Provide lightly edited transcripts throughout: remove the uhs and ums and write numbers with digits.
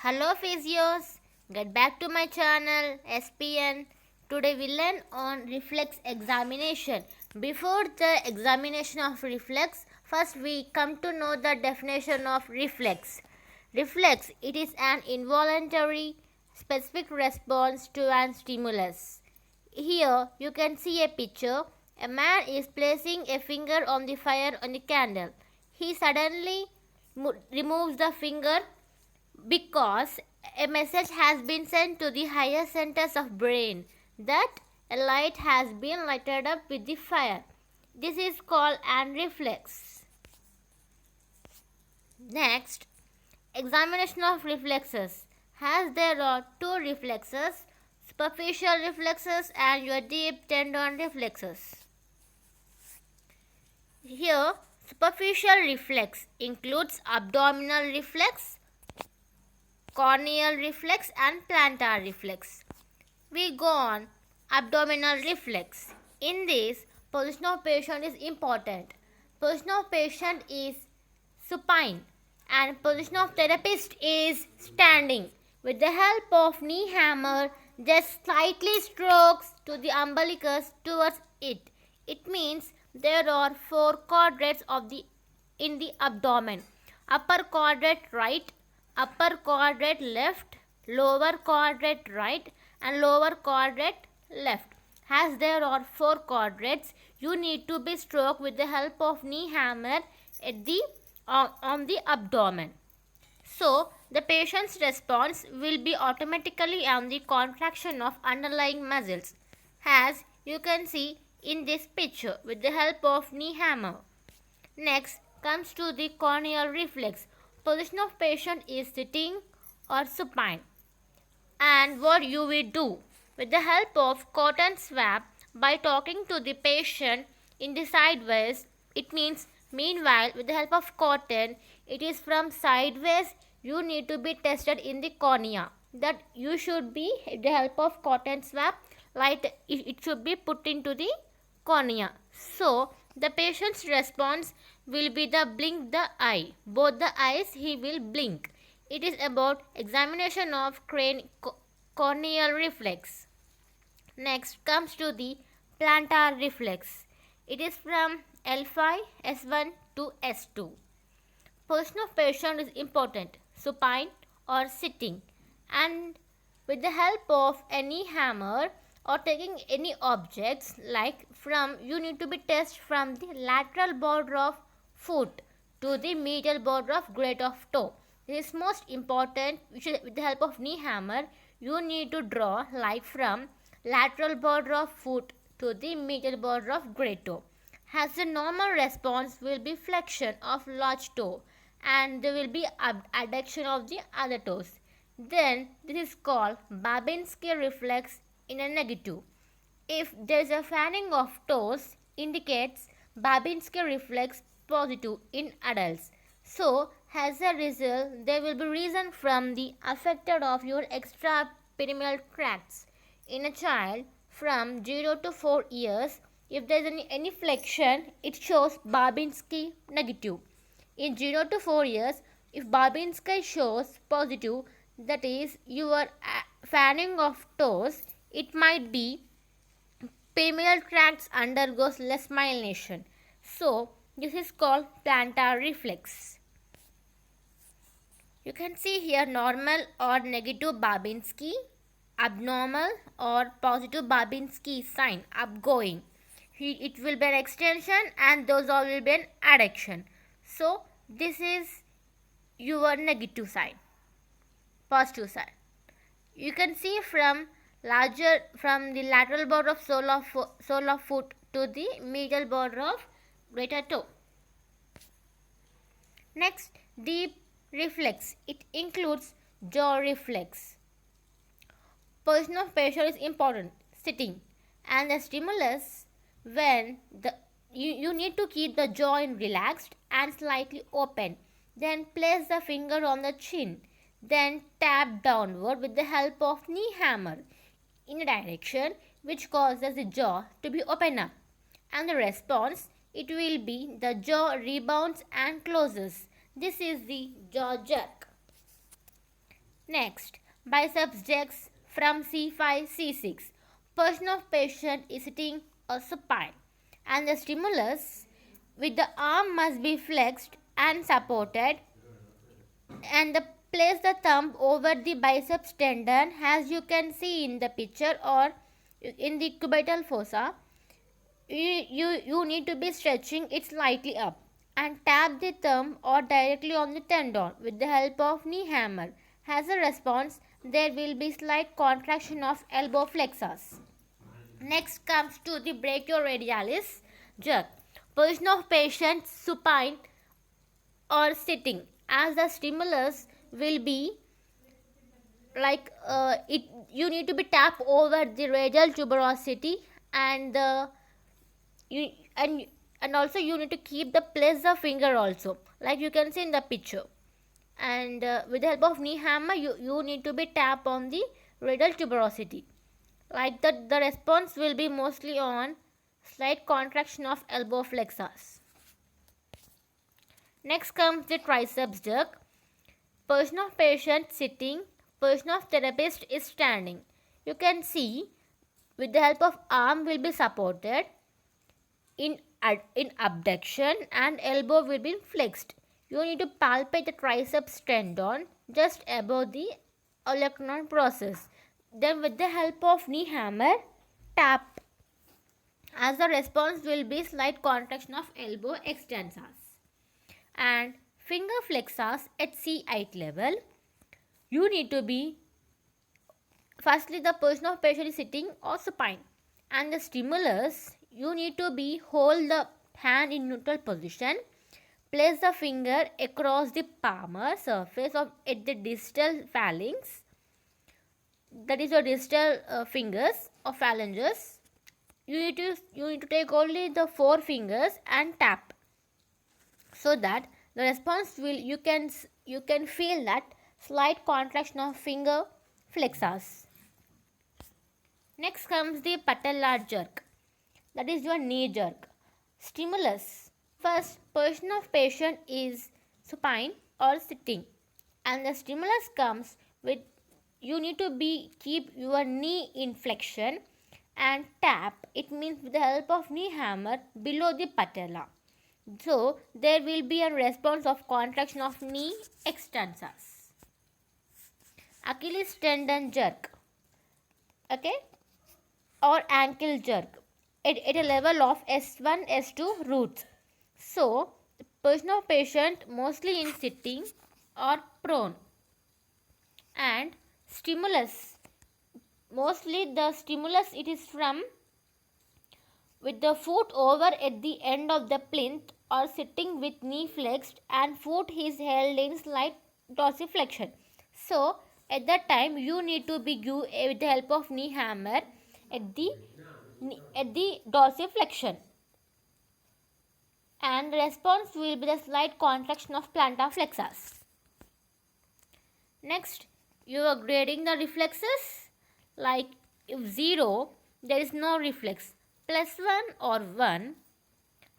Hello physios, get back to my channel SPN. Today we learn on reflex examination. Before the examination of reflex, first we come to know the definition of reflex. Reflex, it is an involuntary specific response to an stimulus. Here you can see a picture. A man is placing a finger on the fire on the candle. He suddenly removes the finger because a message has been sent to the higher centers of brain that a light has been lighted up with the fire. This is called an reflex. Next, examination of reflexes. As there are two reflexes, superficial reflexes and your deep tendon reflexes. Here, superficial reflex includes abdominal reflex, corneal reflex and plantar reflex. We go on abdominal reflex. In this, position of patient is important. Position of patient is supine and position of therapist is standing. With the help of knee hammer, just slightly strokes to the umbilicus towards it. It means there are four quadrants in the abdomen. Upper quadrant right, upper quadrant left, lower quadrant right and lower quadrant left. As there are four quadrants, you need to be stroked with the help of knee hammer at the on the abdomen. So the patient's response will be automatically on the contraction of underlying muscles, as you can see in this picture with the help of knee hammer. Next comes to the corneal reflex. Position of patient is sitting or supine. And what you will do with the help of cotton swab by talking to the patient in the sideways, it means meanwhile with the help of cotton, it is from sideways you need to be tested in the cornea. That you should be with the help of cotton swab, light it should be put into the cornea. So the patient's response will be the blink the eye. Both the eyes he will blink. It is about examination of corneal reflex. Next comes to the plantar reflex. It is from L5, S1 to S2. Position of patient is important, supine or sitting, and with the help of any hammer or taking any objects like from you need to be tested from the lateral border of foot to the medial border of great of toe. This is most important. With the help of knee hammer you need to draw like from lateral border of foot to the medial border of great toe. As the normal response will be flexion of large toe and there will be adduction of the other toes. Then this is called Babinski reflex in a negative. If there is a fanning of toes, indicates Babinski reflex positive in adults. So, as a result, there will be reason from the affected of your extrapyramidal tracts. In a child from 0 to 4 years, if there is any flexion, it shows Babinski negative. In 0 to 4 years, if Babinski shows positive, that is your fanning of toes, it might be pyramidal tracts undergoes less myelination. So, this is called plantar reflex. You can see here normal or negative Babinski, abnormal or positive Babinski sign upgoing. It will be an extension and those all will be an adduction. So, this is your negative side, positive side. You can see from the lateral border of sole of foot to the medial border of greater toe. Next, deep reflex. It includes jaw reflex. Position of patient is important, sitting, and the stimulus when you need to keep the jaw relaxed and slightly open. Then place the finger on the chin. Then tap downward with the help of knee hammer in a direction which causes the jaw to be open up. And the response, it will be the jaw rebounds and closes. This is the jaw jerk. Next, biceps jerks from C5, C6. Position of patient is sitting or supine, and the stimulus with the arm must be flexed and supported, and place the thumb over the biceps tendon as you can see in the picture or in the cubital fossa. You need to be stretching it slightly up and tap the thumb or directly on the tendon with the help of knee hammer. As a response, there will be slight contraction of elbow flexors. Next comes to the brachioradialis jerk. Position of patient supine or sitting, as the stimulus will be it you need to be tap over the radial tuberosity, and the you and also you need to keep the place the finger also, like you can see in the picture, and with the help of knee hammer you need to be tap on the radial tuberosity. Like that, the response will be mostly on slight contraction of elbow flexors. Next comes the triceps jerk. Position of patient sitting, position of therapist is standing. You can see with the help of arm will be supported in abduction and elbow will be flexed. You need to palpate the triceps tendon just above the olecranon process. Then with the help of knee hammer, tap, as the response will be slight contraction of elbow extensors. And finger flexors at C8 level, you need to be, firstly the position of patient is sitting or supine, and the stimulus you need to be hold the hand in neutral position, place the finger across the palmar surface of at the distal phalanx, that is your distal fingers or phalanges. You need to take only the four fingers and tap, so that the response will you can feel that slight contraction of finger flexors. Next comes the patellar jerk, that is your knee jerk. Stimulus, first position of patient is supine or sitting, and the stimulus comes with you need to be keep your knee in flexion and tap, it means with the help of knee hammer below the patella. So there will be a response of contraction of knee extensors. Achilles tendon jerk, okay, or ankle jerk at a level of S1, S2 roots. So position of patient mostly in sitting or prone, and stimulus, mostly the stimulus it is from with the foot over at the end of the plinth or sitting with knee flexed and foot is held in slight dorsiflexion. So at that time you need to be give with the help of knee hammer at the dorsiflexion, and response will be the slight contraction of plantar flexors. Next, you are grading the reflexes, like if 0 there is no reflex, +1 or 1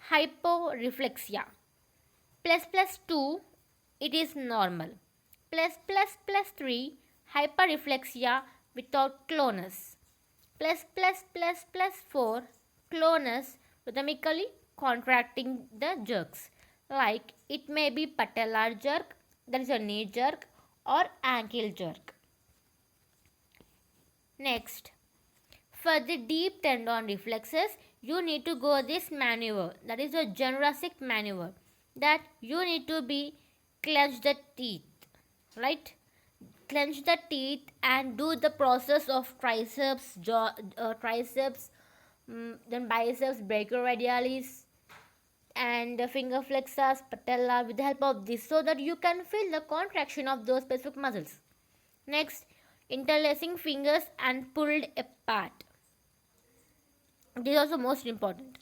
hyporeflexia, ++2 it is normal, +++3 hyperreflexia without clonus, ++++4 clonus rhythmically contracting the jerks, like it may be patellar jerk, that is a knee jerk, or ankle jerk. Next, for the deep tendon reflexes, you need to go this maneuver, that is a Jurasic maneuver, that you need to be clench the teeth, right? Clench the teeth and do the process of triceps, triceps, then biceps, brachioradialis, and the finger flexors, patella, with the help of this, so that you can feel the contraction of those specific muscles. Next, interlacing fingers and pulled apart. This is also most important.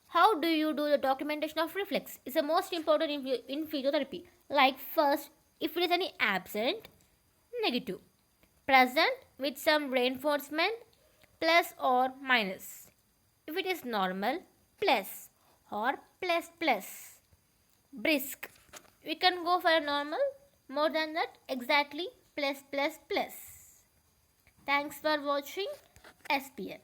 How do you do the documentation of reflex? It's the most important in physiotherapy. Like first, if it is any absent, negative. Present with some reinforcement, plus or minus. If it is normal, plus or plus plus. Brisk, we can go for a normal, More than that, exactly plus plus plus. Thanks for watching SPL.